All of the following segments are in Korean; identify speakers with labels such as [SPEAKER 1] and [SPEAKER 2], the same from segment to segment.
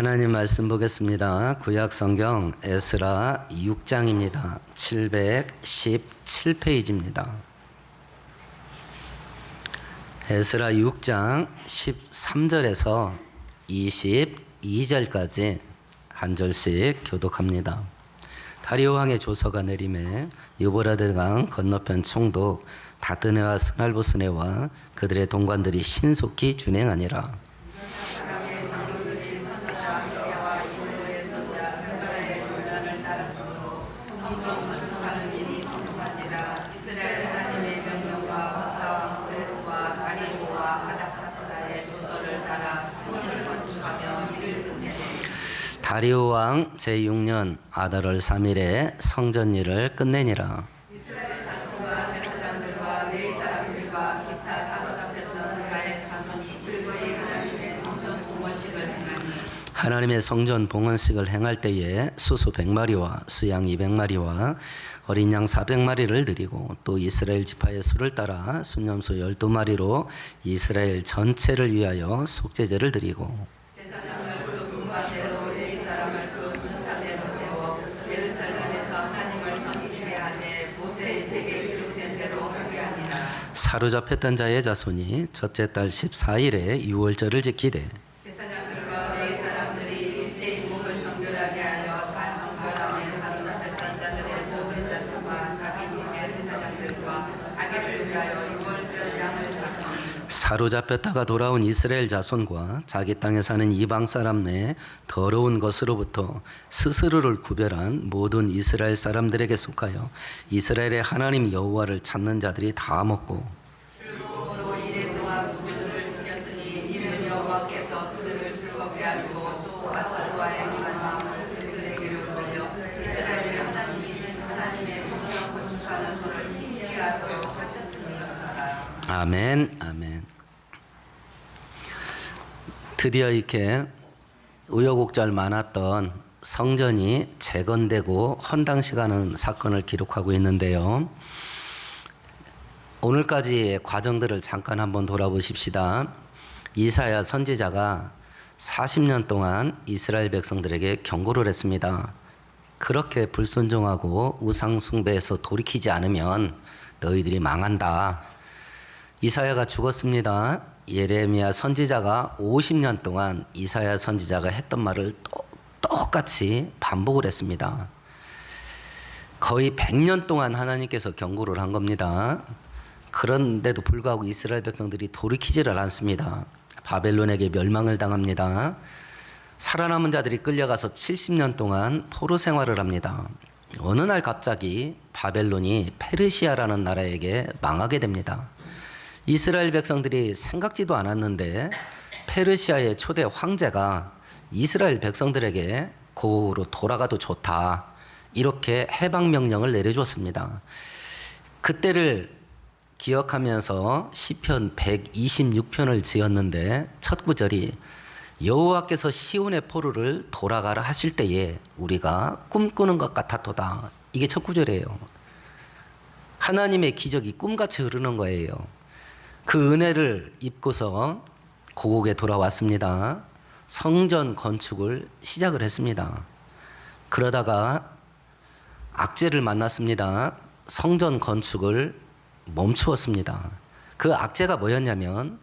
[SPEAKER 1] 하나님 말씀 보겠습니다. 구약 성경 에스라 6장입니다. 717페이지입니다. 에스라 6장 13절에서 22절까지 한 절씩 교독합니다. 다리오 왕의 조서가 내림에 유브라데 강 건너편 총독 다드네와 스날보스네와 그들의 동관들이 신속히 준행하니라. 다리오 왕 제6년 아달월 3일에 성전일을 끝내니라.
[SPEAKER 2] 이스라엘 자손과 제사장들과 레위 사람들과 기타 사로잡혔던 가의 자손이 즐거이 하나님의 성전 봉헌식을 행하니
[SPEAKER 1] 하나님의 성전 봉헌식을 행할 때에 수수 100마리와 수양 200마리와 어린 양 400마리를 드리고 또 이스라엘 지파의 수를 따라 순염소 12마리로 이스라엘 전체를 위하여 속죄제를 드리고
[SPEAKER 2] 제사장을 그 군관대로 레위 사람을 그 순차대로 세워 예루살렘에서 하나님을 섬기게 하되 모세의 책에 기록된 대로 하게 하니라.
[SPEAKER 1] 사로잡혔던 자의 자손이 첫째 달 14일에 유월절을 지키되
[SPEAKER 2] 제사장들과 레위 사람들이 일제히 목을 정결하게 하여 단 정결함에 사로잡혔던 자들의 모든 자손과 자기 집의 제사장들과 자기를 위하여 유월절 양을 잡으니
[SPEAKER 1] 사로잡혔다가 돌아온 이스라엘 자손과 자기 땅에 사는 이방 사람 내 더러운 것으로부터 스스로를 구별한 모든 이스라엘 사람들에게 속하여 이스라엘의 하나님 여호와를 찾는 자들이 다 먹고
[SPEAKER 2] 즐거움으로 이래 동안 무교절을 지켰으니 이는 여호와께서 그들을 즐겁게 하시고 또 아사르와의 행한 마음을 그들에게로 돌려 이스라엘의 하나님이신 하나님의 성령 건축하는 손을 힘있게 하도록 하셨음이었더라.
[SPEAKER 1] 아멘, 아멘. 드디어 이렇게 우여곡절 많았던 성전이 재건되고 헌당식하는 사건을 기록하고 있는데요. 오늘까지의 과정들을 잠깐 한번 돌아보십시다. 이사야 선지자가 40년 동안 이스라엘 백성들에게 경고를 했습니다. 그렇게 불순종하고 우상 숭배에서 돌이키지 않으면 너희들이 망한다. 이사야가 죽었습니다. 예레미야 선지자가 50년 동안 이사야 선지자가 했던 말을 똑같이 반복을 했습니다. 거의 100년 동안 하나님께서 경고를 한 겁니다. 그런데도 불구하고 이스라엘 백성들이 돌이키지를 않습니다. 바벨론에게 멸망을 당합니다. 살아남은 자들이 끌려가서 70년 동안 포로 생활을 합니다. 어느 날 갑자기 바벨론이 페르시아라는 나라에게 망하게 됩니다. 이스라엘 백성들이 생각지도 않았는데 페르시아의 초대 황제가 이스라엘 백성들에게 고국으로 돌아가도 좋다 이렇게 해방명령을 내려줬습니다. 그때를 기억하면서 시편 126편을 지었는데 첫 구절이 여호와께서 시온의 포로를 돌아가라 하실 때에 우리가 꿈꾸는 것 같았도다. 이게 첫 구절이에요. 하나님의 기적이 꿈같이 흐르는 거예요. 그 은혜를 입고서 고국에 돌아왔습니다. 성전 건축을 시작을 했습니다. 그러다가 악재를 만났습니다. 성전 건축을 멈추었습니다. 그 악재가 뭐였냐면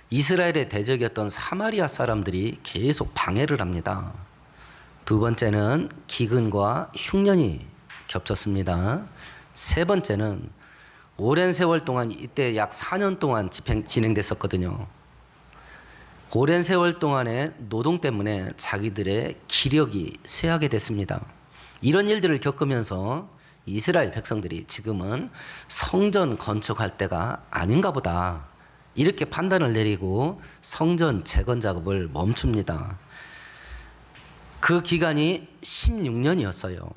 [SPEAKER 1] 이스라엘의 대적이었던 사마리아 사람들이 계속 방해를 합니다. 두 번째는 기근과 흉년이 겹쳤습니다. 세 번째는 오랜 세월 동안 이때 약 4년 동안 진행됐었거든요. 오랜 세월 동안의 노동 때문에 자기들의 기력이 쇠하게 됐습니다. 이런 일들을 겪으면서 이스라엘 백성들이 지금은 성전 건축할 때가 아닌가 보다 이렇게 판단을 내리고 성전 재건 작업을 멈춥니다. 그 기간이 16년이었어요.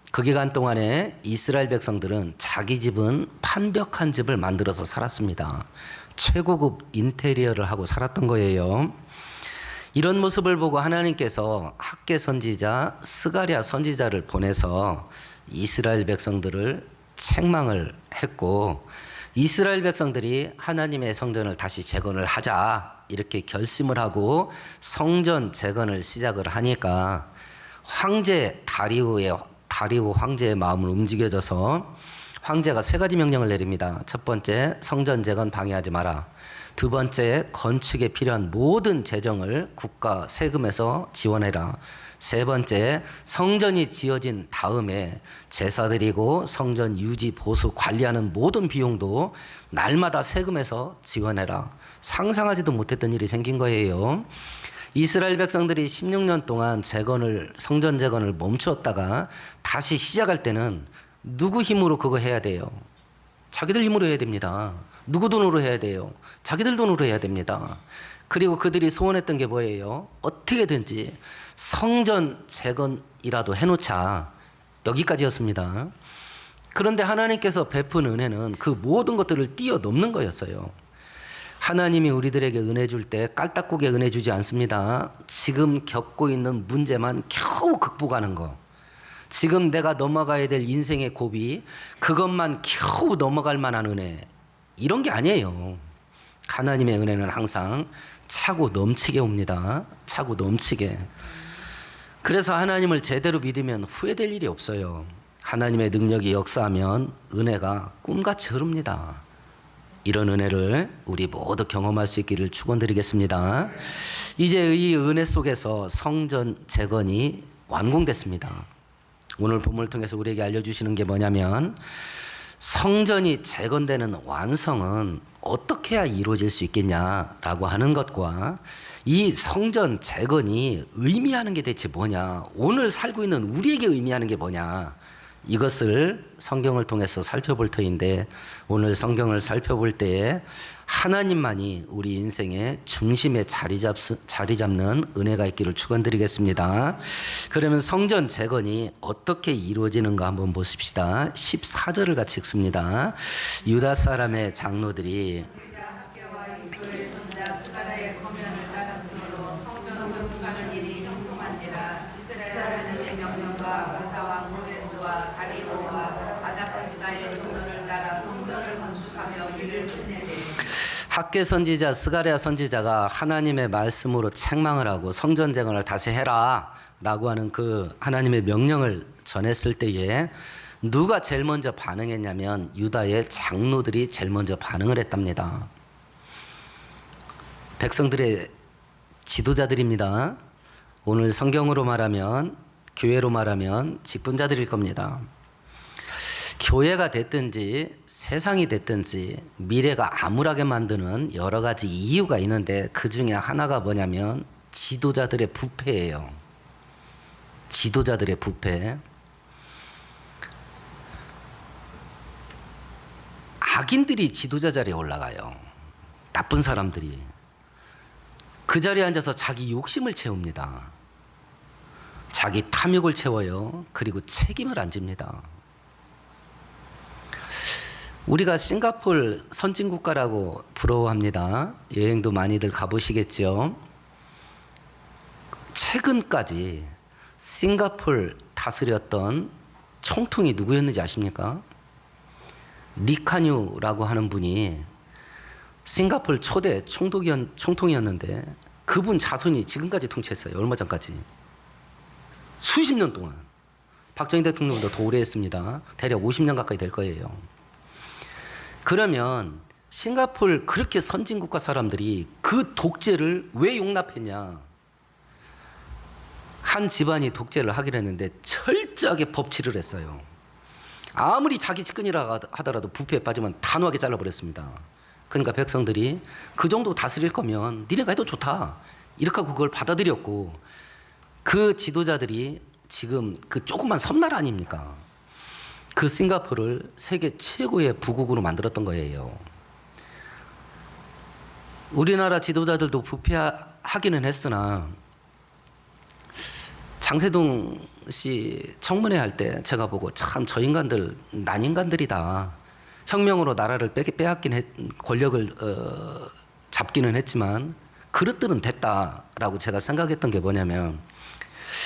[SPEAKER 1] 그 기간 동안에 이스라엘 백성들은 자기 집은 판벽한 집을 만들어서 살았습니다. 최고급 인테리어를 하고 살았던 거예요. 이런 모습을 보고 하나님께서 학개 선지자 스가랴 선지자를 보내서 이스라엘 백성들을 책망을 했고 이스라엘 백성들이 하나님의 성전을 다시 재건을 하자 이렇게 결심을 하고 성전 재건을 시작을 하니까 황제 다리우 황제의 마음을 움직여져서 황제가 세 가지 명령을 내립니다. 첫 번째, 성전 재건 방해하지 마라. 두 번째, 건축에 필요한 모든 재정을 국가 세금에서 지원해라. 세 번째, 성전이 지어진 다음에 제사 드리고 성전 유지 보수 관리하는 모든 비용도 날마다 세금에서 지원해라. 상상하지도 못했던 일이 생긴 거예요. 이스라엘 백성들이 16년 동안 성전 재건을 멈추었다가 다시 시작할 때는 누구 힘으로 그거 해야 돼요? 자기들 힘으로 해야 됩니다. 누구 돈으로 해야 돼요? 자기들 돈으로 해야 됩니다. 그리고 그들이 소원했던 게 뭐예요? 어떻게든지 성전 재건이라도 해놓자. 여기까지였습니다. 그런데 하나님께서 베푼 은혜는 그 모든 것들을 뛰어넘는 거였어요. 하나님이 우리들에게 은혜 줄 때 깔딱고개 은혜 주지 않습니다. 지금 겪고 있는 문제만 겨우 극복하는 거. 지금 내가 넘어가야 될 인생의 고비, 그것만 겨우 넘어갈 만한 은혜, 이런 게 아니에요. 하나님의 은혜는 항상 차고 넘치게 옵니다. 차고 넘치게. 그래서 하나님을 제대로 믿으면 후회될 일이 없어요. 하나님의 능력이 역사하면 은혜가 꿈같이 흐릅니다. 이런 은혜를 우리 모두 경험할 수 있기를 축원드리겠습니다. 이제 이 은혜 속에서 성전 재건이 완공됐습니다. 오늘 본문을 통해서 우리에게 알려주시는 게 뭐냐면 성전이 재건되는 완성은 어떻게 해야 이루어질 수 있겠냐라고 하는 것과 이 성전 재건이 의미하는 게 대체 뭐냐, 오늘 살고 있는 우리에게 의미하는 게 뭐냐, 이것을 성경을 통해서 살펴볼 터인데, 오늘 성경을 살펴볼 때에 하나님만이 우리 인생의 중심에 자리 잡는 은혜가 있기를 축원드리겠습니다. 그러면 성전 재건이 어떻게 이루어지는가 한번 보십시다. 14절을 같이 읽습니다. 유다 사람의 장로들이 학개 선지자 스가랴 선지자가 하나님의 말씀으로 책망을 하고 성전 재건을 다시 해라 라고 하는 그 하나님의 명령을 전했을 때에 누가 제일 먼저 반응했냐면 유다의 장로들이 제일 먼저 반응을 했답니다. 백성들의 지도자들입니다. 오늘 성경으로 말하면, 교회로 말하면 직분자들일 겁니다. 교회가 됐든지 세상이 됐든지 미래가 암울하게 만드는 여러 가지 이유가 있는데 그 중에 하나가 뭐냐면 지도자들의 부패예요. 지도자들의 부패. 악인들이 지도자 자리에 올라가요. 나쁜 사람들이. 그 자리에 앉아서 자기 욕심을 채웁니다. 자기 탐욕을 채워요. 그리고 책임을 안 집니다. 우리가 싱가포르 선진국가라고 부러워합니다. 여행도 많이들 가보시겠죠. 최근까지 싱가포르 다스렸던 총통이 누구였는지 아십니까? 리카뉴라고 하는 분이 싱가포르 초대 총통이었는데 그분 자손이 지금까지 통치했어요. 얼마 전까지. 수십 년 동안. 박정희 대통령보다 더 오래 했습니다. 대략 50년 가까이 될 거예요. 그러면 싱가포르 그렇게 선진국가 사람들이 그 독재를 왜 용납했냐? 한 집안이 독재를 하기로 했는데 철저하게 법치를 했어요. 아무리 자기 측근이라 하더라도 부패에 빠지면 단호하게 잘라버렸습니다. 그러니까 백성들이 그 정도 다스릴 거면 니네가 해도 좋다, 이렇게 하고 그걸 받아들였고, 그 지도자들이 지금 그 조그만 섬나라 아닙니까? 그 싱가포르를 세계 최고의 부국으로 만들었던 거예요. 우리나라 지도자들도 부패하기는 했으나 장세동 씨 청문회 할 때 제가 보고 참 저 인간들 난인간들이다. 혁명으로 나라를 권력을 잡기는 했지만 그릇들은 됐다라고 제가 생각했던 게 뭐냐면,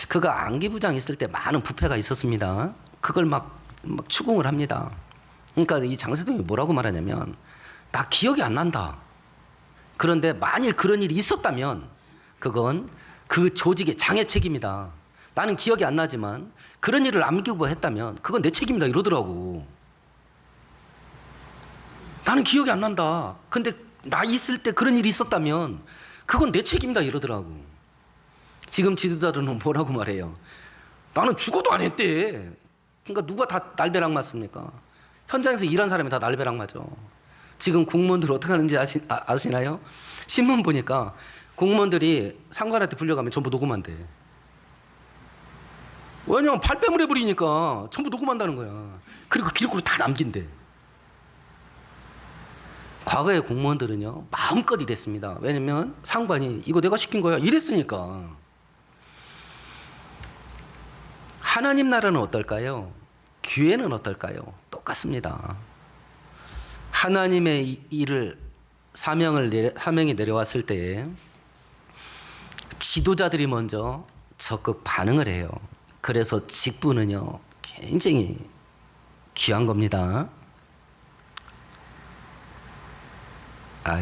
[SPEAKER 1] 그가 안기부장 있을 때 많은 부패가 있었습니다. 그걸 막 추궁을 합니다. 그러니까 이 장세동이 뭐라고 말하냐면 나 기억이 안 난다. 그런데 만일 그런 일이 있었다면 그건 그 조직의 장애 책임이다. 나는 기억이 안 나지만 그런 일을 남기고 했다면 그건 내 책임이다 이러더라고. 나는 기억이 안 난다. 근데 나 있을 때 그런 일이 있었다면 그건 내 책임이다 이러더라고. 지금 지도자들은 뭐라고 말해요? 나는 죽어도 안 했대. 그러니까 누가 다 날벼락 맞습니까? 현장에서 일한 사람이 다 날벼락 맞아. 지금 공무원들 어떻게 하는지 아시나요? 신문 보니까 공무원들이 상관한테 불려가면 전부 녹음한대. 왜냐면 발뺌을 해버리니까 전부 녹음한다는 거야. 그리고 기록으로 다 남긴대. 과거의 공무원들은요 마음껏 일했습니다. 왜냐면 상관이 이거 내가 시킨 거야 이랬으니까. 하나님 나라는 어떨까요? 교회는 어떨까요? 똑같습니다. 하나님의 일을 사명이 내려왔을 때에 지도자들이 먼저 적극 반응을 해요. 그래서 직분은요 굉장히 귀한 겁니다.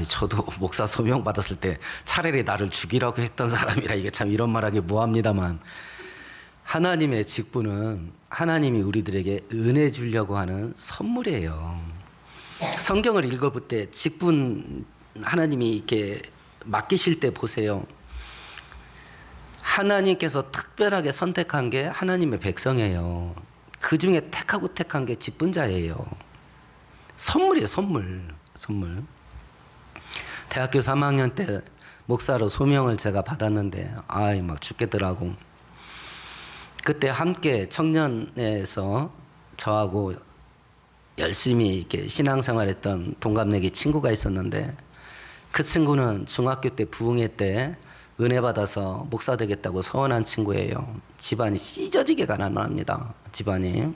[SPEAKER 1] 저도 목사 소명 받았을 때 차라리 나를 죽이라고 했던 사람이라 이게 참 이런 말하기 뭐합니다만, 하나님의 직분은 하나님이 우리들에게 은혜 주려고 하는 선물이에요. 성경을 읽어볼 때 직분 하나님이 이렇게 맡기실 때 보세요. 하나님께서 특별하게 선택한 게 하나님의 백성이에요. 그 중에 택한 게 직분자예요. 선물이에요, 선물. 대학교 3학년 때 목사로 소명을 제가 받았는데 막 죽겠더라고. 그때 함께 청년회에서 저하고 열심히 이렇게 신앙생활했던 동갑내기 친구가 있었는데, 그 친구는 중학교 때 부흥회 때 은혜 받아서 목사 되겠다고 서원한 친구예요. 집안이 찢어지게 가난합니다. 집안이.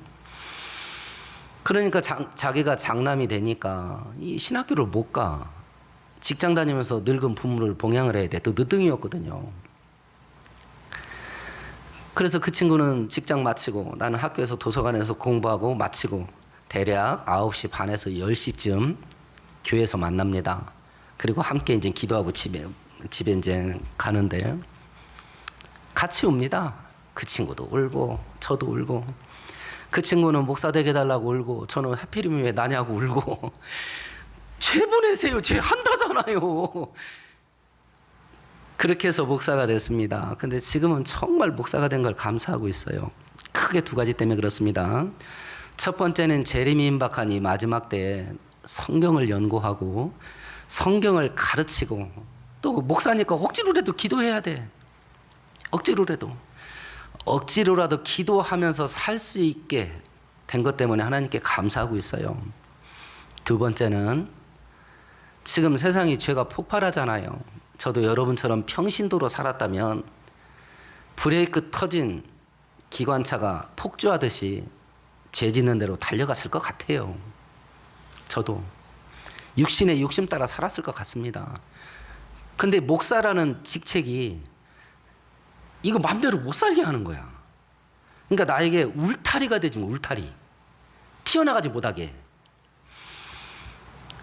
[SPEAKER 1] 그러니까 자기가 장남이 되니까 이 신학교를 못 가. 직장 다니면서 늙은 부모를 봉양을 해야 돼. 또 늦둥이였거든요. 그래서 그 친구는 직장 마치고 나는 학교에서 도서관에서 공부하고 마치고 대략 9시 반에서 10시쯤 교회에서 만납니다. 그리고 함께 이제 기도하고 집에 이제 가는데 같이 웁니다. 그 친구도 울고 저도 울고, 그 친구는 목사 되게 해달라고 울고 저는 하필이면 왜 나냐고 울고. 죄 보내세요. 죄 한다잖아요. 그렇게 해서 목사가 됐습니다. 근데 지금은 정말 목사가 된 걸 감사하고 있어요. 크게 두 가지 때문에 그렇습니다. 첫 번째는 재림이 임박한 이 마지막 때에 성경을 연구하고 성경을 가르치고, 또 목사니까 억지로라도 기도해야 돼. 억지로라도 기도하면서 살 수 있게 된 것 때문에 하나님께 감사하고 있어요. 두 번째는 지금 세상이 죄가 폭발하잖아요. 저도 여러분처럼 평신도로 살았다면 브레이크 터진 기관차가 폭주하듯이 죄 짓는 대로 달려갔을 것 같아요. 저도 육신의 욕심 따라 살았을 것 같습니다. 근데 목사라는 직책이 이거 맘대로 못 살게 하는 거야. 그러니까 나에게 울타리가 되지, 울타리. 튀어나가지 못하게.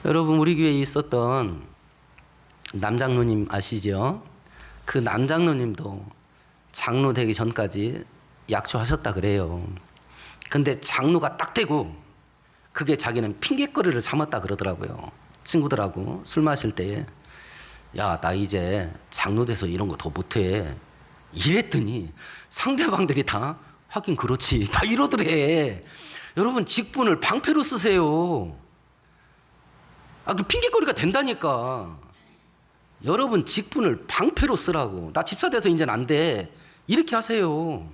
[SPEAKER 1] 여러분, 우리 교회에 있었던 남장로님 아시죠? 그 남장로님도 장로 되기 전까지 약초하셨다 그래요. 근데 장로가 딱 되고 그게 자기는 핑계거리를 삼았다 그러더라고요. 친구들하고 술 마실 때에 야, 나 이제 장로 돼서 이런 거 더 못해 이랬더니 상대방들이 다 하긴 그렇지 다 이러더래. 여러분, 직분을 방패로 쓰세요. 그 핑계거리가 된다니까. 여러분, 직분을 방패로 쓰라고. 나 집사 돼서 이제는 안 돼 이렇게 하세요.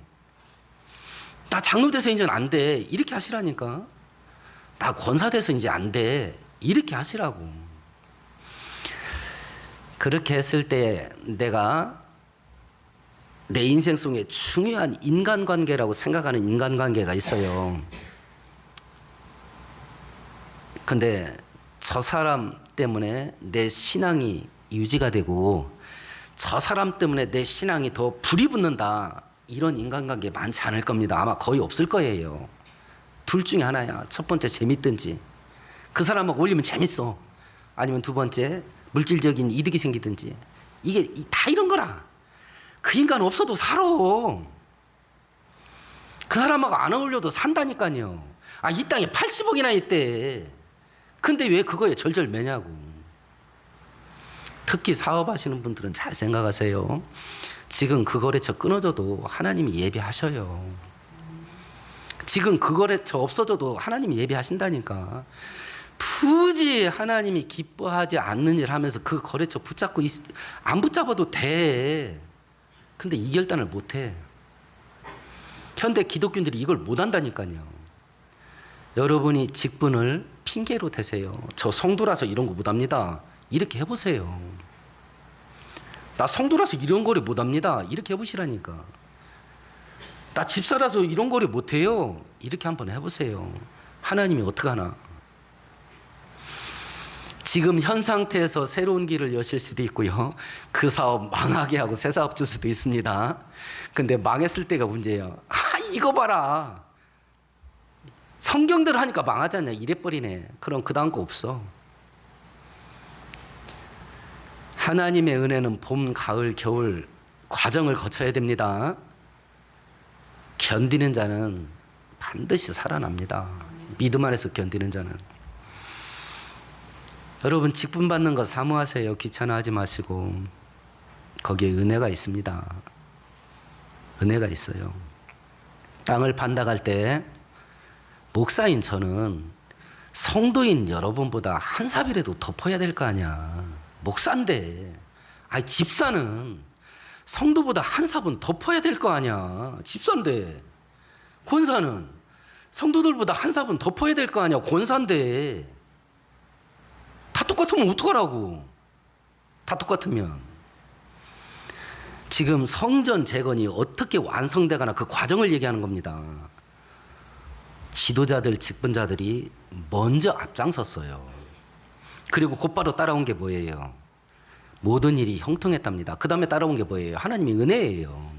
[SPEAKER 1] 나 장로 돼서 이제는 안 돼 이렇게 하시라니까. 나 권사 돼서 이제 안 돼 이렇게 하시라고. 그렇게 했을 때 내가 내 인생 속에 중요한 인간관계라고 생각하는 인간관계가 있어요. 근데 저 사람 때문에 내 신앙이 유지가 되고 저 사람 때문에 내 신앙이 더 불이 붙는다, 이런 인간관계 많지 않을 겁니다. 아마 거의 없을 거예요. 둘 중에 하나야. 첫 번째 재밌든지 그 사람하고 어울리면 재밌어, 아니면 두 번째 물질적인 이득이 생기든지 이게 다 이런 거라. 그 인간 없어도 살아. 그 사람하고 안 어울려도 산다니까요. 이 땅에 80억이나 있대. 근데 왜 그거에 절절매냐고. 특히 사업하시는 분들은 잘 생각하세요. 지금 그 거래처 끊어져도 하나님이 예비하셔요. 지금 그 거래처 없어져도 하나님이 예비하신다니까. 굳이 하나님이 기뻐하지 않는 일 하면서 그 거래처 붙잡고 안 붙잡아도 돼. 근데 이 결단을 못 해. 현대 기독교인들이 이걸 못 한다니까요. 여러분이 직분을 핑계로 대세요. 저 성도라서 이런 거 못 합니다. 이렇게 해보세요. 나 성도라서 이런 거를 못 합니다. 이렇게 해보시라니까. 나 집사라서 이런 거를 못 해요. 이렇게 한번 해보세요. 하나님이 어떡하나. 지금 현 상태에서 새로운 길을 여실 수도 있고요. 그 사업 망하게 하고 새 사업 줄 수도 있습니다. 근데 망했을 때가 문제예요. 이거 봐라. 성경대로 하니까 망하잖냐. 이래버리네. 그럼 그 다음 거 없어. 하나님의 은혜는 봄, 가을, 겨울 과정을 거쳐야 됩니다. 견디는 자는 반드시 살아납니다. 믿음 안에서 견디는 자는. 여러분 직분 받는 거 사모하세요. 귀찮아하지 마시고. 거기에 은혜가 있습니다. 은혜가 있어요. 땅을 판다갈 때 목사인 저는 성도인 여러분보다 한 삽이라도 덮어야 될 거 아니야. 목사인데. 집사는 성도보다 한 삽은 덮어야 될 거 아니야. 집사인데. 권사는 성도들보다 한 삽은 덮어야 될 거 아니야. 권사인데. 다 똑같으면 어떡하라고. 다 똑같으면. 지금 성전 재건이 어떻게 완성되거나 그 과정을 얘기하는 겁니다. 지도자들, 직분자들이 먼저 앞장섰어요. 그리고 곧바로 따라온 게 뭐예요? 모든 일이 형통했답니다. 그 다음에 따라온 게 뭐예요? 하나님의 은혜예요.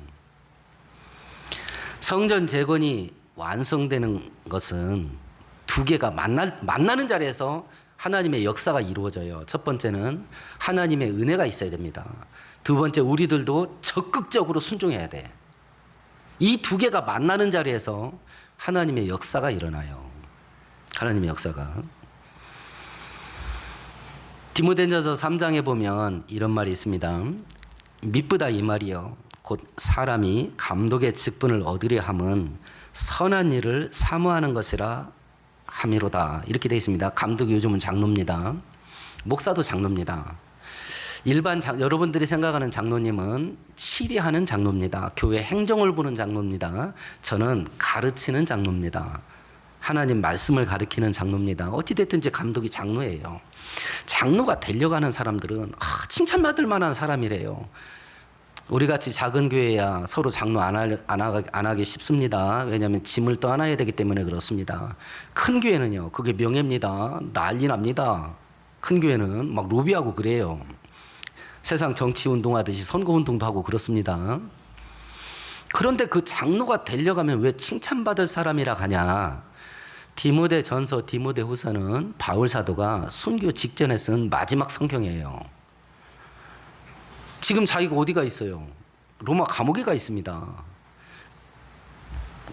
[SPEAKER 1] 성전 재건이 완성되는 것은 두 개가 만나는 자리에서 하나님의 역사가 이루어져요. 첫 번째는 하나님의 은혜가 있어야 됩니다. 두 번째, 우리들도 적극적으로 순종해야 돼. 이 두 개가 만나는 자리에서 하나님의 역사가 일어나요. 하나님의 역사가. 디모데전서 3장에 보면 이런 말이 있습니다. 미쁘다 이 말이요. 곧 사람이 감독의 직분을 얻으려 함은 선한 일을 사모하는 것이라 함이로다. 이렇게 되어 있습니다. 감독이 요즘은 장로입니다. 목사도 장로입니다. 여러분들이 생각하는 장로님은 치리하는 장로입니다. 교회 행정을 보는 장로입니다. 저는 가르치는 장로입니다. 하나님 말씀을 가르치는 장로입니다. 어찌됐든지 감독이 장로예요. 장로가 되려고 하는 사람들은 칭찬받을 만한 사람이래요. 우리같이 작은 교회야 서로 장로 안 하기 쉽습니다. 왜냐하면 짐을 떠안아야 되기 때문에 그렇습니다. 큰 교회는요, 그게 명예입니다. 난리 납니다. 큰 교회는 막 로비하고 그래요. 세상 정치 운동하듯이 선거 운동도 하고 그렇습니다. 그런데 그 장로가 되려고 하면 왜 칭찬받을 사람이라 하냐? 디모데전서, 디모데후서는 바울 사도가 순교 직전에 쓴 마지막 성경이에요. 지금 자기가 어디가 있어요? 로마 감옥에 가 있습니다.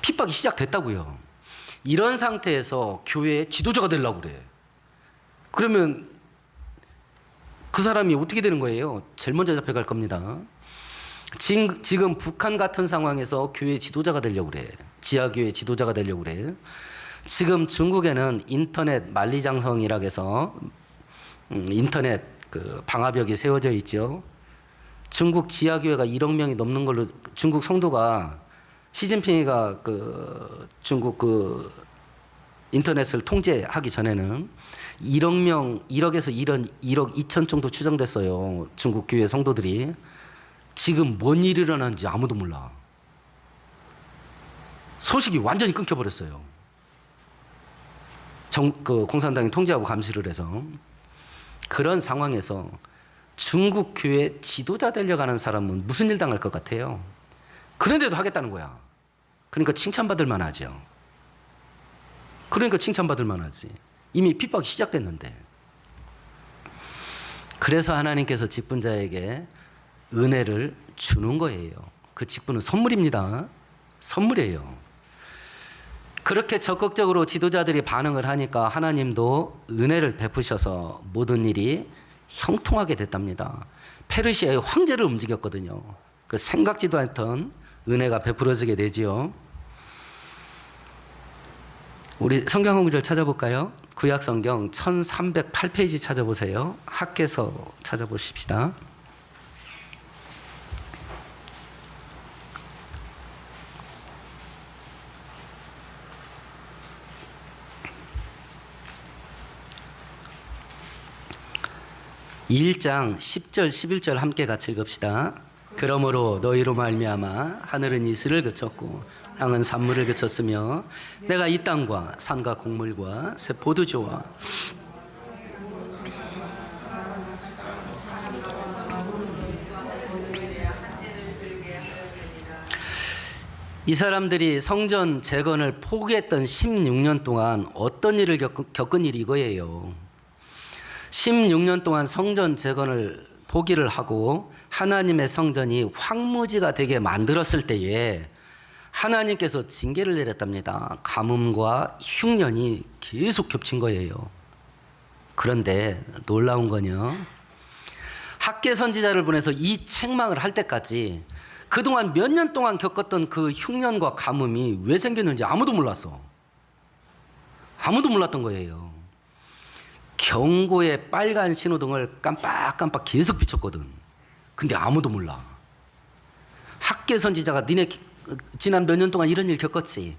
[SPEAKER 1] 핍박이 시작됐다고요. 이런 상태에서 교회의 지도자가 되려고 그래. 그러면 그 사람이 어떻게 되는 거예요? 제일 먼저 잡혀갈 겁니다. 지금 북한 같은 상황에서 교회 지도자가 되려고 그래. 지하교회 지도자가 되려고 그래. 지금 중국에는 인터넷 만리장성이라고 해서 인터넷 그 방화벽이 세워져 있죠. 중국 지하교회가 1억 명이 넘는 걸로 중국 성도가 시진핑이가 그 중국 그 인터넷을 통제하기 전에는 1억 명, 1억에서 1억 2천 정도 추정됐어요. 중국 교회 성도들이. 지금 뭔 일이 일어나는지 아무도 몰라. 소식이 완전히 끊겨버렸어요. 공산당이 통제하고 감시를 해서. 그런 상황에서 중국 교회 지도자 되려고 하는 사람은 무슨 일 당할 것 같아요? 그런데도 하겠다는 거야. 그러니까 칭찬받을 만하죠. 그러니까 칭찬받을 만하지. 이미 핍박이 시작됐는데. 그래서 하나님께서 직분자에게 은혜를 주는 거예요. 그 직분은 선물입니다. 선물이에요. 그렇게 적극적으로 지도자들이 반응을 하니까 하나님도 은혜를 베푸셔서 모든 일이 형통하게 됐답니다. 페르시아의 황제를 움직였거든요. 그 생각지도 않던 은혜가 베풀어지게 되지요. 우리 성경 한 구절 찾아볼까요? 구약 성경 1308페이지 찾아보세요. 학개서 찾아보십시다. (1장) 10절 11절 함께 같이 읽읍시다. 그러므로 너희로 말미암아 하늘은 이슬을 그쳤고 땅은 산물을 그쳤으며 내가 이 땅과 산과 곡물과 새 포도주와 이 사람들이 성전 재건을 포기했던 16년 동안 어떤 일을 겪은 일이 이거예요. 16년 동안 성전 재건을 포기를 하고 하나님의 성전이 황무지가 되게 만들었을 때에 하나님께서 징계를 내렸답니다. 가뭄과 흉년이 계속 겹친 거예요. 그런데 놀라운 건요, 학개 선지자를 보내서 이 책망을 할 때까지 그동안 몇 년 동안 겪었던 그 흉년과 가뭄이 왜 생겼는지 아무도 몰랐어. 아무도 몰랐던 거예요. 경고의 빨간 신호등을 깜빡깜빡 계속 비췄거든. 근데 아무도 몰라. 학개 선지자가 니네 지난 몇 년 동안 이런 일 겪었지.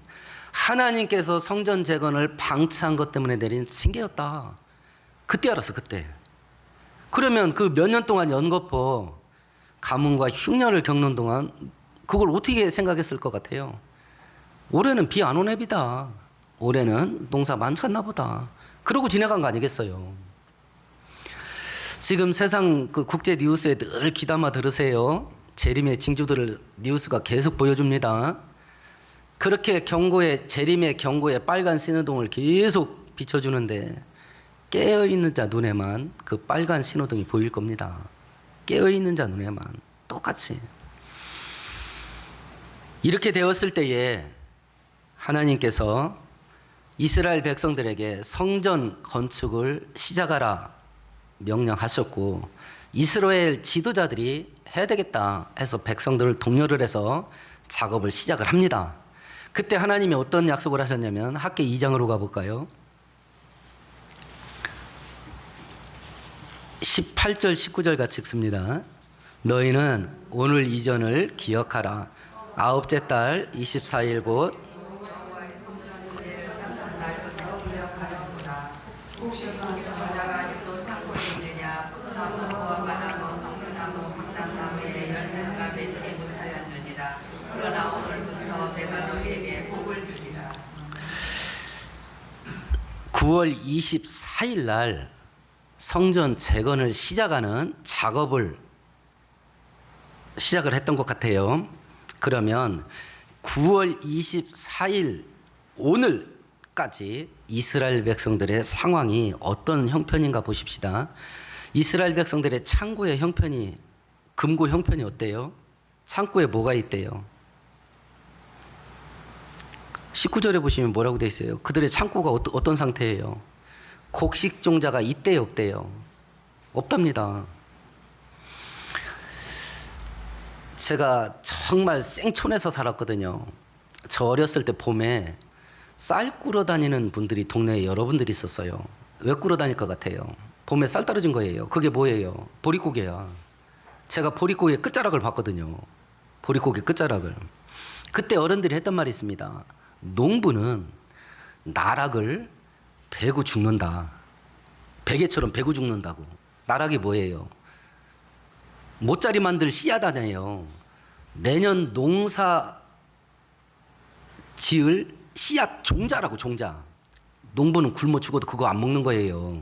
[SPEAKER 1] 하나님께서 성전 재건을 방치한 것 때문에 내린 징계였다. 그때 알았어, 그때. 그러면 그 몇 년 동안 연거푸 가뭄과 흉년을 겪는 동안 그걸 어떻게 생각했을 것 같아요? 올해는 비 안 오네 비다. 올해는 농사 많잖나 보다. 그러고 지나간 거 아니겠어요? 지금 세상 그 국제 뉴스에 늘 귀담아 들으세요. 재림의 징조들을 뉴스가 계속 보여줍니다. 그렇게 재림의 경고에 빨간 신호등을 계속 비춰주는데 깨어있는 자 눈에만 그 빨간 신호등이 보일 겁니다. 깨어있는 자 눈에만 똑같이. 이렇게 되었을 때에 하나님께서 이스라엘 백성들에게 성전 건축을 시작하라 명령하셨고 이스라엘 지도자들이 해야 되겠다 해서 백성들을 독려를 해서 작업을 시작을 합니다. 그때 하나님이 어떤 약속을 하셨냐면 학개 2장으로 가볼까요? 18절 19절 같이 읽습니다. 너희는 오늘 이전을 기억하라. 아홉째 달 24일 곧
[SPEAKER 2] 그러나 오늘부터 내가 너희에게 복을 주리라.
[SPEAKER 1] 9월 24일 날 성전 재건을 시작하는 작업을 시작을 했던 것 같아요. 그러면 9월 24일 오늘까지 이스라엘 백성들의 상황이 어떤 형편인가 보십시다. 이스라엘 백성들의 창고의 형편이, 금고 형편이 어때요? 창고에 뭐가 있대요? 19절에 보시면 뭐라고 돼 있어요? 그들의 창고가 어떤 상태예요? 곡식 종자가 있대요, 없대요? 없답니다. 제가 정말 생촌에서 살았거든요. 저 어렸을 때 봄에 쌀 꾸러 다니는 분들이 동네에 여러분들이 있었어요. 왜 꾸러 다닐 것 같아요? 봄에 쌀 떨어진 거예요. 그게 뭐예요? 보릿고개야. 제가 보릿고개 끝자락을 봤거든요. 보릿고개 끝자락을. 그때 어른들이 했던 말이 있습니다. 농부는 나락을 베고 죽는다. 베개처럼 베고 죽는다고. 나락이 뭐예요? 모짜리 만들 씨앗 아니에요. 내년 농사 지을 씨앗 종자라고, 종자. 농부는 굶어 죽어도 그거 안 먹는 거예요.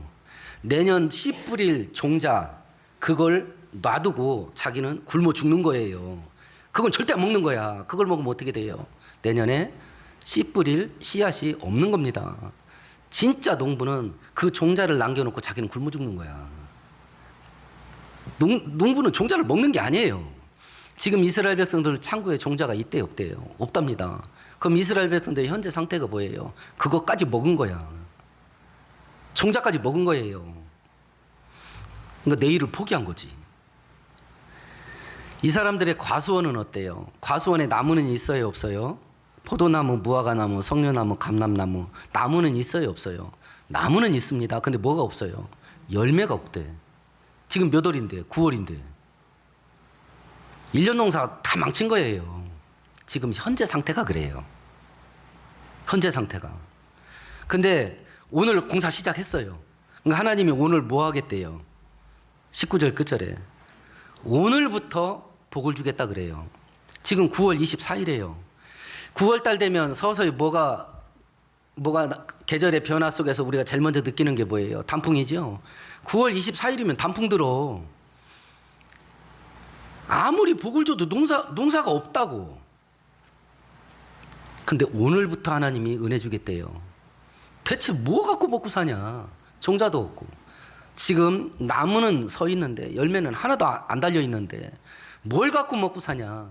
[SPEAKER 1] 내년 씨 뿌릴 종자, 그걸 놔두고 자기는 굶어 죽는 거예요. 그건 절대 안 먹는 거야. 그걸 먹으면 어떻게 돼요? 내년에 씨 뿌릴 씨앗이 없는 겁니다. 진짜 농부는 그 종자를 남겨놓고 자기는 굶어 죽는 거야. 농부는 종자를 먹는 게 아니에요. 지금 이스라엘 백성들 창고에 종자가 있대요, 없대요? 없답니다. 그럼 이스라엘 백성들의 현재 상태가 뭐예요? 그것까지 먹은 거야. 종자까지 먹은 거예요. 그러니까 내일을 포기한 거지. 이 사람들의 과수원은 어때요? 과수원에 나무는 있어요, 없어요? 포도나무, 무화과나무, 석류나무, 감람나무, 나무는 있어요, 없어요? 나무는 있습니다. 근데 뭐가 없어요? 열매가 없대. 지금 몇 월인데? 9월인데. 1년 농사가 다 망친 거예요. 지금 현재 상태가 그래요. 현재 상태가. 근데 오늘 공사 시작했어요. 그러니까 하나님이 오늘 뭐 하겠대요? 19절 끝절에 오늘부터 복을 주겠다 그래요. 지금 9월 24일이에요. 9월 달 되면 서서히 뭐가 계절의 변화 속에서 우리가 제일 먼저 느끼는 게 뭐예요? 단풍이죠. 9월 24일이면 단풍 들어. 아무리 복을 줘도 농사가 없다고. 근데 오늘부터 하나님이 은혜 주겠대요. 대체 뭐 갖고 먹고 사냐? 종자도 없고. 지금 나무는 서 있는데 열매는 하나도 안 달려 있는데 뭘 갖고 먹고 사냐?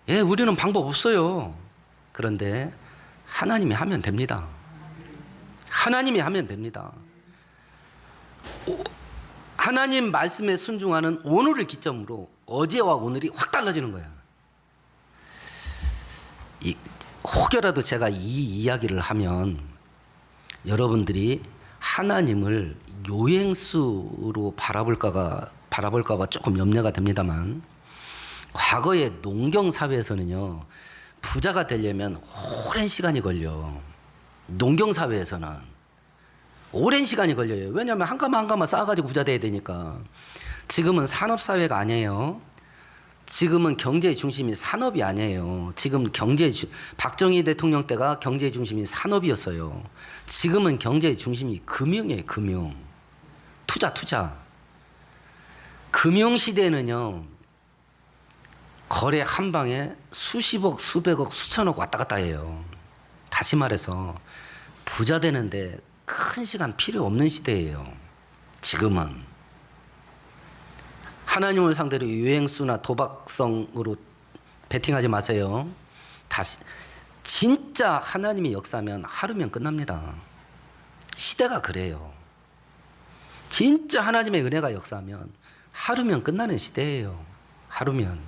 [SPEAKER 1] 예, 우리는 방법 없어요. 그런데 하나님이 하면 됩니다. 하나님이 하면 됩니다. 하나님 말씀에 순종하는 오늘을 기점으로 어제와 오늘이 확 달라지는 거야. 혹여라도 제가 이 이야기를 하면 여러분들이 하나님을 요행수로 바라볼까봐 조금 염려가 됩니다만, 과거의 농경사회에서는요, 부자가 되려면 오랜 시간이 걸려. 농경사회에서는 오랜 시간이 걸려요. 왜냐하면 한 가마 한 가마 쌓아가지고 부자 돼야 되니까. 지금은 산업사회가 아니에요. 지금은 경제의 중심이 산업이 아니에요. 지금 박정희 대통령 때가 경제의 중심이 산업이었어요. 지금은 경제의 중심이 금융이에요. 금융. 투자. 금융시대는요, 거래 한 방에 수십억, 수백억, 수천억 왔다 갔다 해요. 다시 말해서 부자 되는데 큰 시간 필요 없는 시대예요. 지금은. 하나님을 상대로 유행수나 도박성으로 베팅하지 마세요. 다시 진짜 하나님이 역사하면 하루면 끝납니다. 시대가 그래요. 진짜 하나님의 은혜가 역사하면 하루면 끝나는 시대예요. 하루면.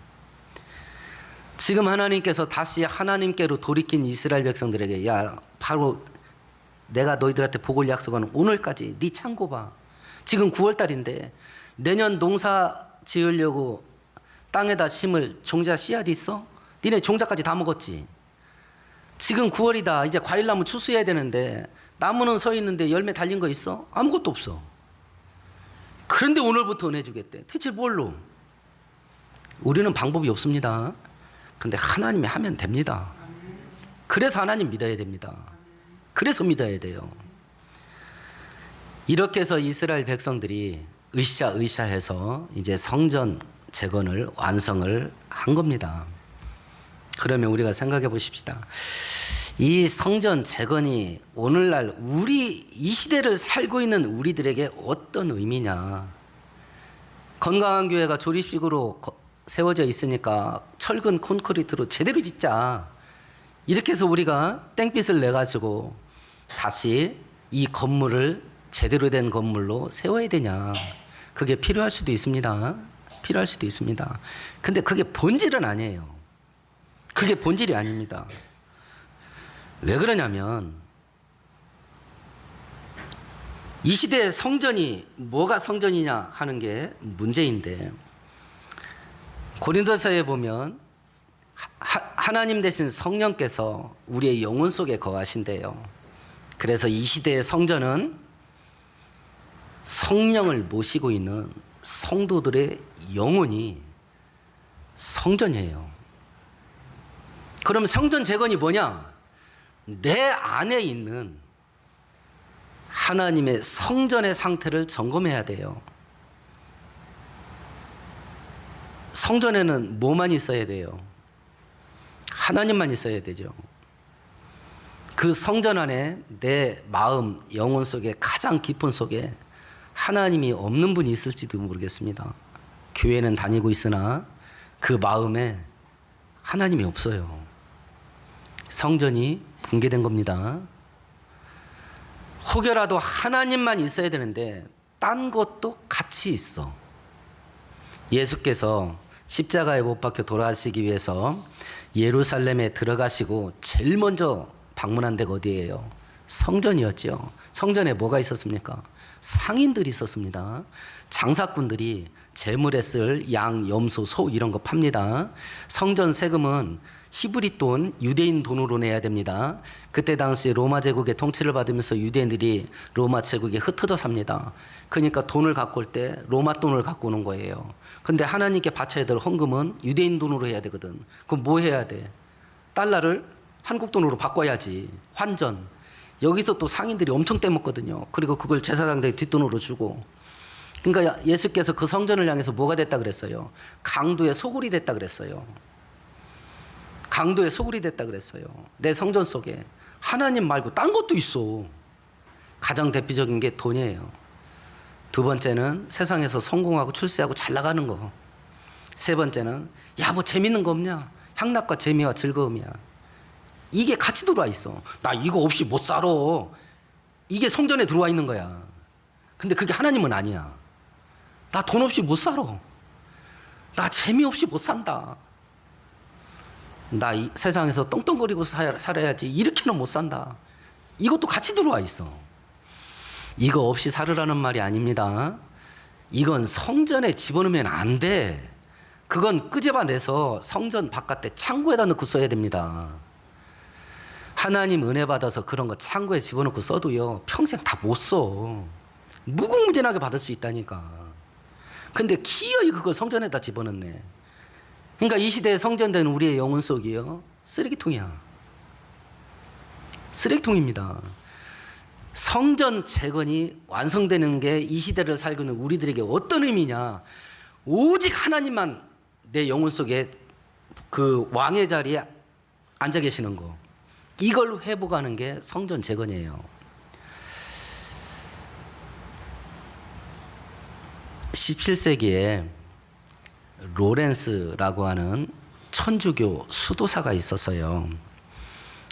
[SPEAKER 1] 지금 하나님께서 다시 하나님께로 돌이킨 이스라엘 백성들에게, 야, 바로 내가 너희들한테 복을 약속하는 오늘까지 네 창고 봐. 지금 9월 달인데 내년 농사 지으려고 땅에다 심을 종자 씨앗이 있어? 니네 종자까지 다 먹었지. 지금 9월이다. 이제 과일나무 추수해야 되는데 나무는 서 있는데 열매 달린 거 있어? 아무것도 없어. 그런데 오늘부터 은혜 주겠대. 대체 뭘로? 우리는 방법이 없습니다. 근데 하나님이 하면 됩니다. 그래서 하나님 믿어야 됩니다. 그래서 믿어야 돼요. 이렇게 해서 이스라엘 백성들이 으쌰으쌰해서 이제 성전 재건을 완성을 한 겁니다. 그러면 우리가 생각해 보십시다. 이 성전 재건이 오늘날 이 시대를 살고 있는 우리들에게 어떤 의미냐. 건강한 교회가 조립식으로 세워져 있으니까 철근 콘크리트로 제대로 짓자. 이렇게 해서 우리가 땡빛을 내가지고 다시 이 건물을 제대로 된 건물로 세워야 되냐. 그게 필요할 수도 있습니다. 필요할 수도 있습니다. 근데 그게 본질은 아니에요. 그게 본질이 아닙니다. 왜 그러냐면 이 시대의 성전이 뭐가 성전이냐 하는 게 문제인데, 고린도서에 보면 하나님 대신 성령께서 우리의 영혼 속에 거하신대요. 그래서 이 시대의 성전은 성령을 모시고 있는 성도들의 영혼이 성전이에요. 그럼 성전 재건이 뭐냐? 내 안에 있는 하나님의 성전의 상태를 점검해야 돼요. 성전에는 뭐만 있어야 돼요? 하나님만 있어야 되죠. 그 성전 안에 내 마음, 영혼 속에 가장 깊은 속에 하나님이 없는 분이 있을지도 모르겠습니다. 교회는 다니고 있으나 그 마음에 하나님이 없어요. 성전이 붕괴된 겁니다. 혹여라도 하나님만 있어야 되는데 딴 것도 같이 있어. 예수께서 십자가에 못 박혀 돌아가시기 위해서 예루살렘에 들어가시고 제일 먼저 방문한 데가 어디예요? 성전이었죠. 성전에 뭐가 있었습니까? 상인들이 있었습니다. 장사꾼들이 재물에 쓸 양, 염소, 소 이런 거 팝니다. 성전 세금은 히브리 돈, 유대인 돈으로 내야 됩니다. 그때 당시 로마 제국의 통치를 받으면서 유대인들이 로마 제국에 흩어져 삽니다. 그러니까 돈을 갖고 올 때 로마 돈을 갖고 오는 거예요. 근데 하나님께 바쳐야 될 헌금은 유대인 돈으로 해야 되거든. 그럼 뭐 해야 돼? 달러를 한국 돈으로 바꿔야지. 환전. 여기서 또 상인들이 엄청 떼먹거든요. 그리고 그걸 제사장들이 뒷돈으로 주고. 그러니까 예수께서 그 성전을 향해서 뭐가 됐다 그랬어요? 강도의 소굴이 됐다 그랬어요. 강도의 소굴이 됐다 그랬어요. 내 성전 속에 하나님 말고 딴 것도 있어. 가장 대표적인 게 돈이에요. 두 번째는 세상에서 성공하고 출세하고 잘 나가는 거. 세 번째는 야, 뭐 재밌는 거 없냐? 향락과 재미와 즐거움이야. 이게 같이 들어와 있어. 나 이거 없이 못 살아. 이게 성전에 들어와 있는 거야. 근데 그게 하나님은 아니야. 나 돈 없이 못 살아. 나 재미없이 못 산다. 나 이 세상에서 떵떵거리고 살아야지 이렇게는 못 산다. 이것도 같이 들어와 있어. 이거 없이 살으라는 말이 아닙니다. 이건 성전에 집어넣으면 안 돼. 그건 끄집어내서 성전 바깥에 창고에다 넣고 써야 됩니다. 하나님 은혜 받아서 그런 거 창고에 집어넣고 써도요, 평생 다 못 써. 무궁무진하게 받을 수 있다니까. 근데 기어이 그걸 성전에다 집어넣네. 그러니까 이 시대에 성전된 우리의 영혼 속이요, 쓰레기통이야. 쓰레기통입니다. 성전 재건이 완성되는 게 이 시대를 살고 있는 우리들에게 어떤 의미냐? 오직 하나님만 내 영혼 속에 그 왕의 자리에 앉아 계시는 거. 이걸 회복하는 게 성전 재건이에요. 17세기에 로렌스라고 하는 천주교 수도사가 있었어요.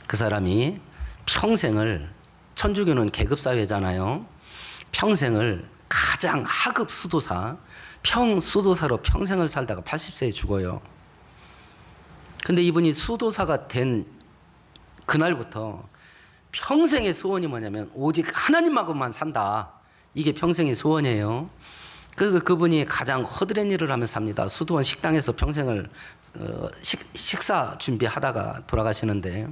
[SPEAKER 1] 그 사람이 평생을, 천주교는 계급사회잖아요. 평생을 가장 하급 수도사, 수도사로 평생을 살다가 80세에 죽어요. 근데 이분이 수도사가 된 그날부터 평생의 소원이 뭐냐면 오직 하나님하고만 산다. 이게 평생의 소원이에요. 그분이 가장 허드렛 일을 하면서 삽니다. 수도원 식당에서 평생을 식사 준비하다가 돌아가시는데,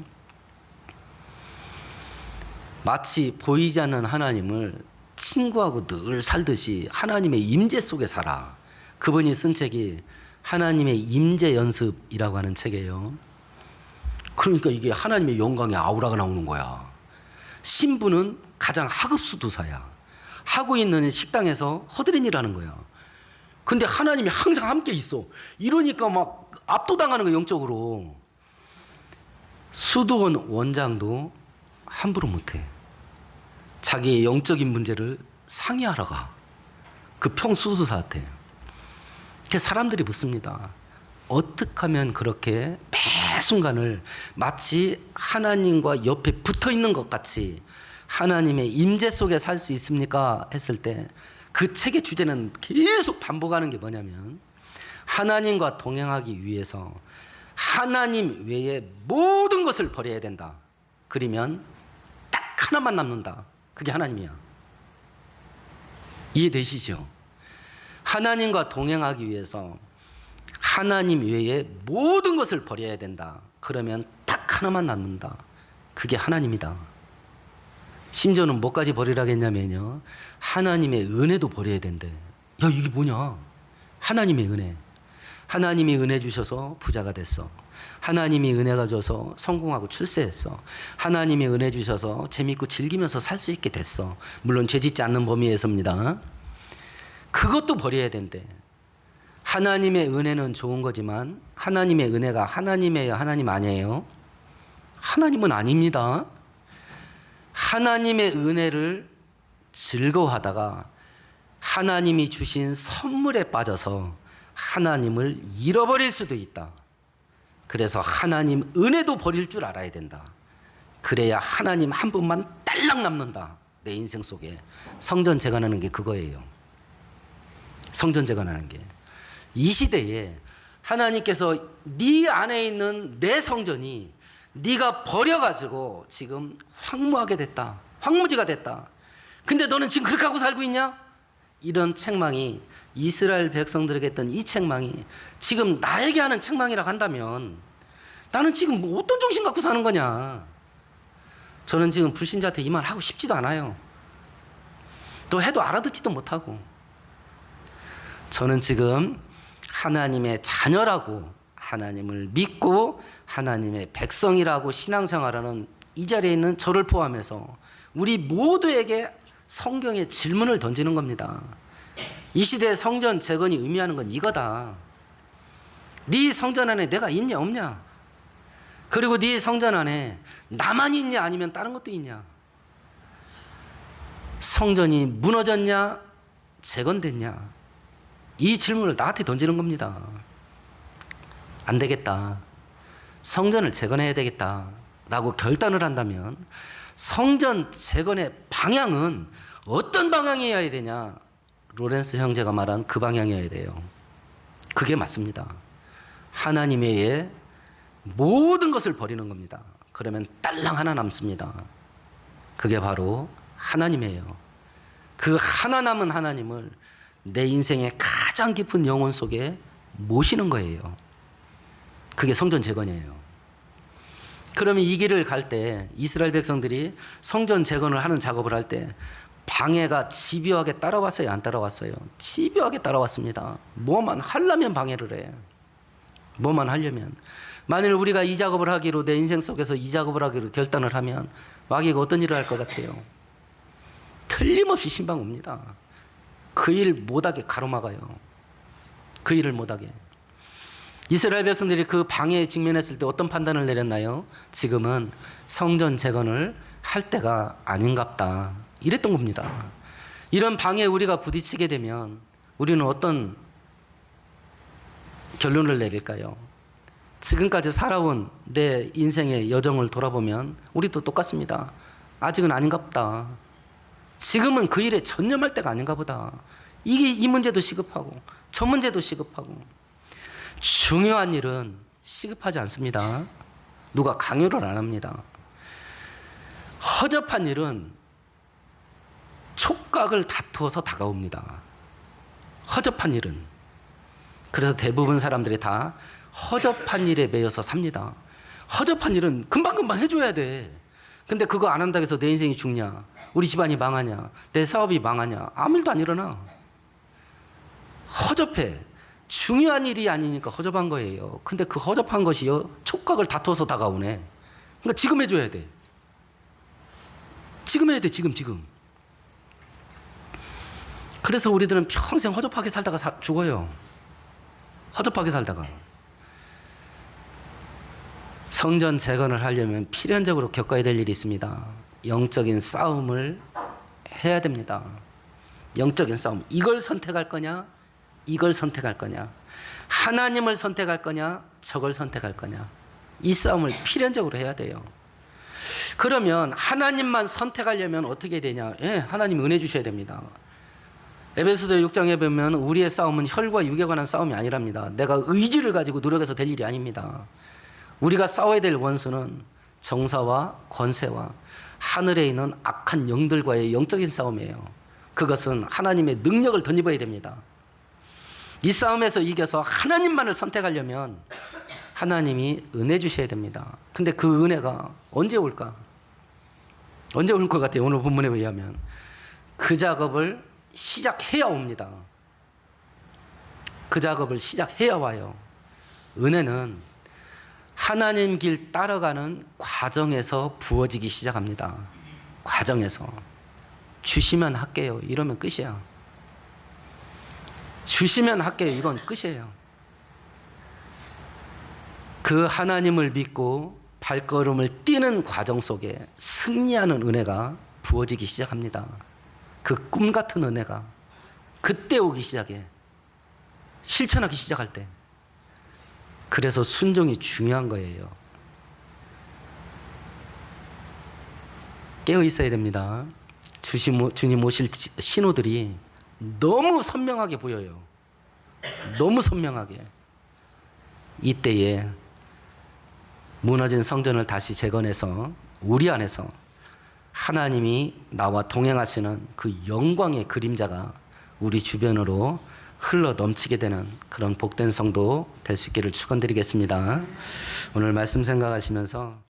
[SPEAKER 1] 마치 보이지 않는 하나님을 친구하고 늘 살듯이 하나님의 임재 속에 살아. 그분이 쓴 책이 하나님의 임재 연습이라고 하는 책이에요. 그러니까 이게 하나님의 영광의 아우라가 나오는 거야. 신부는 가장 하급 수도사야. 하고 있는 식당에서 허드렛 일 하는 거야. 근데 하나님이 항상 함께 있어. 이러니까 막 압도당하는 거야, 영적으로. 수도원 원장도 함부로 못해. 자기의 영적인 문제를 상의하러 가. 그 평수도사한테. 그래서 사람들이 묻습니다. 어떻게 하면 그렇게 매 순간을 마치 하나님과 옆에 붙어 있는 것 같이 하나님의 임재 속에 살 수 있습니까? 했을 때 그 책의 주제는 계속 반복하는 게 뭐냐면, 하나님과 동행하기 위해서 하나님 외에 모든 것을 버려야 된다. 그러면 딱 하나만 남는다. 그게 하나님이야. 이해되시죠? 하나님과 동행하기 위해서 하나님 외에 모든 것을 버려야 된다. 그러면 딱 하나만 남는다. 그게 하나님이다. 심지어는 뭐까지 버리라겠냐면요, 하나님의 은혜도 버려야 된대. 야, 이게 뭐냐? 하나님의 은혜. 하나님이 은혜 주셔서 부자가 됐어. 하나님이 은혜가 줘서 성공하고 출세했어. 하나님이 은혜 주셔서 재밌고 즐기면서 살 수 있게 됐어. 물론 죄짓지 않는 범위에서입니다. 그것도 버려야 된대. 하나님의 은혜는 좋은 거지만 하나님의 은혜가 하나님이에요, 하나님 아니에요? 하나님은 아닙니다. 하나님의 은혜를 즐거워하다가 하나님이 주신 선물에 빠져서 하나님을 잃어버릴 수도 있다. 그래서 하나님 은혜도 버릴 줄 알아야 된다. 그래야 하나님 한 분만 딸랑 남는다. 내 인생 속에. 성전 재건하는 게 그거예요. 성전 재건하는 게. 이 시대에 하나님께서 네 안에 있는 내 성전이 네가 버려가지고 지금 황무하게 됐다. 황무지가 됐다. 근데 너는 지금 그렇게 하고 살고 있냐? 이런 책망이 이스라엘 백성들에게 했던 이 책망이 지금 나에게 하는 책망이라고 한다면 나는 지금 뭐 어떤 정신 갖고 사는 거냐? 저는 지금 불신자한테 이 말 하고 싶지도 않아요. 또 해도 알아듣지도 못하고. 저는 지금 하나님의 자녀라고 하나님을 믿고 하나님의 백성이라고 신앙생활하는 이 자리에 있는 저를 포함해서 우리 모두에게 성경의 질문을 던지는 겁니다. 이 시대의 성전 재건이 의미하는 건 이거다. 네 성전 안에 내가 있냐 없냐? 그리고 네 성전 안에 나만 있냐 아니면 다른 것도 있냐? 성전이 무너졌냐 재건됐냐? 이 질문을 나한테 던지는 겁니다. 안 되겠다. 성전을 재건해야 되겠다 라고 결단을 한다면 성전 재건의 방향은 어떤 방향이어야 되냐? 로렌스 형제가 말한 그 방향이어야 돼요. 그게 맞습니다. 하나님 외에 모든 것을 버리는 겁니다. 그러면 딸랑 하나 남습니다. 그게 바로 하나님이에요. 그 하나 남은 하나님을 내 인생의 가장 깊은 영혼 속에 모시는 거예요. 그게 성전 재건이에요. 그러면 이 길을 갈 때 이스라엘 백성들이 성전 재건을 하는 작업을 할 때 방해가 집요하게 따라왔어요? 안 따라왔어요? 집요하게 따라왔습니다. 뭐만 하려면 방해를 해. 뭐만 하려면. 만일 우리가 이 작업을 하기로 내 인생 속에서 이 작업을 하기로 결단을 하면 마귀가 어떤 일을 할 것 같아요? 틀림없이 신방 옵니다. 그 일 못하게 가로막아요. 그 일을 못하게. 이스라엘 백성들이 그 방해에 직면했을 때 어떤 판단을 내렸나요? 지금은 성전 재건을 할 때가 아닌갑다. 이랬던 겁니다. 이런 방해에 우리가 부딪히게 되면 우리는 어떤 결론을 내릴까요? 지금까지 살아온 내 인생의 여정을 돌아보면 우리도 똑같습니다. 아직은 아닌갑다. 지금은 그 일에 전념할 때가 아닌가 보다. 이 문제도 시급하고 저 문제도 시급하고. 중요한 일은 시급하지 않습니다. 누가 강요를 안 합니다. 허접한 일은 촉각을 다투어서 다가옵니다. 허접한 일은. 그래서 대부분 사람들이 다 허접한 일에 매여서 삽니다. 허접한 일은 금방금방 해줘야 돼. 근데 그거 안 한다고 해서 내 인생이 죽냐? 우리 집안이 망하냐? 내 사업이 망하냐? 아무 일도 안 일어나. 허접해. 중요한 일이 아니니까 허접한 거예요. 근데 그 허접한 것이요 촉각을 다투어서 다가오네. 그러니까 지금 해줘야 돼. 지금 해야 돼. 지금. 그래서 우리들은 평생 허접하게 살다가 죽어요. 허접하게 살다가. 성전 재건을 하려면 필연적으로 겪어야 될 일이 있습니다. 영적인 싸움을 해야 됩니다. 영적인 싸움. 이걸 선택할 거냐? 이걸 선택할 거냐? 하나님을 선택할 거냐? 저걸 선택할 거냐? 이 싸움을 필연적으로 해야 돼요. 그러면 하나님만 선택하려면 어떻게 되냐? 예, 하나님 은혜 주셔야 됩니다. 에베소서 6장에 보면 우리의 싸움은 혈과 육에 관한 싸움이 아니랍니다. 내가 의지를 가지고 노력해서 될 일이 아닙니다. 우리가 싸워야 될 원수는 정사와 권세와 하늘에 있는 악한 영들과의 영적인 싸움이에요. 그것은 하나님의 능력을 덧입어야 됩니다. 이 싸움에서 이겨서 하나님만을 선택하려면 하나님이 은혜 주셔야 됩니다. 근데 그 은혜가 언제 올까? 언제 올 것 같아요? 오늘 본문에 의하면 그 작업을 시작해야 옵니다. 그 작업을 시작해야 와요. 은혜는 하나님 길 따라가는 과정에서 부어지기 시작합니다. 과정에서. 주시면 할게요. 이러면 끝이야. 주시면 할게요. 이건 끝이에요. 그 하나님을 믿고 발걸음을 뛰는 과정 속에 승리하는 은혜가 부어지기 시작합니다. 그 꿈 같은 은혜가 그때 오기 시작해. 실천하기 시작할 때. 그래서 순종이 중요한 거예요. 깨어 있어야 됩니다. 주님 오실 신호들이 너무 선명하게 보여요. 너무 선명하게. 이때에 무너진 성전을 다시 재건해서 우리 안에서 하나님이 나와 동행하시는 그 영광의 그림자가 우리 주변으로 흘러 넘치게 되는 그런 복된 성도 될 수 있기를 축원드리겠습니다. 오늘 말씀 생각하시면서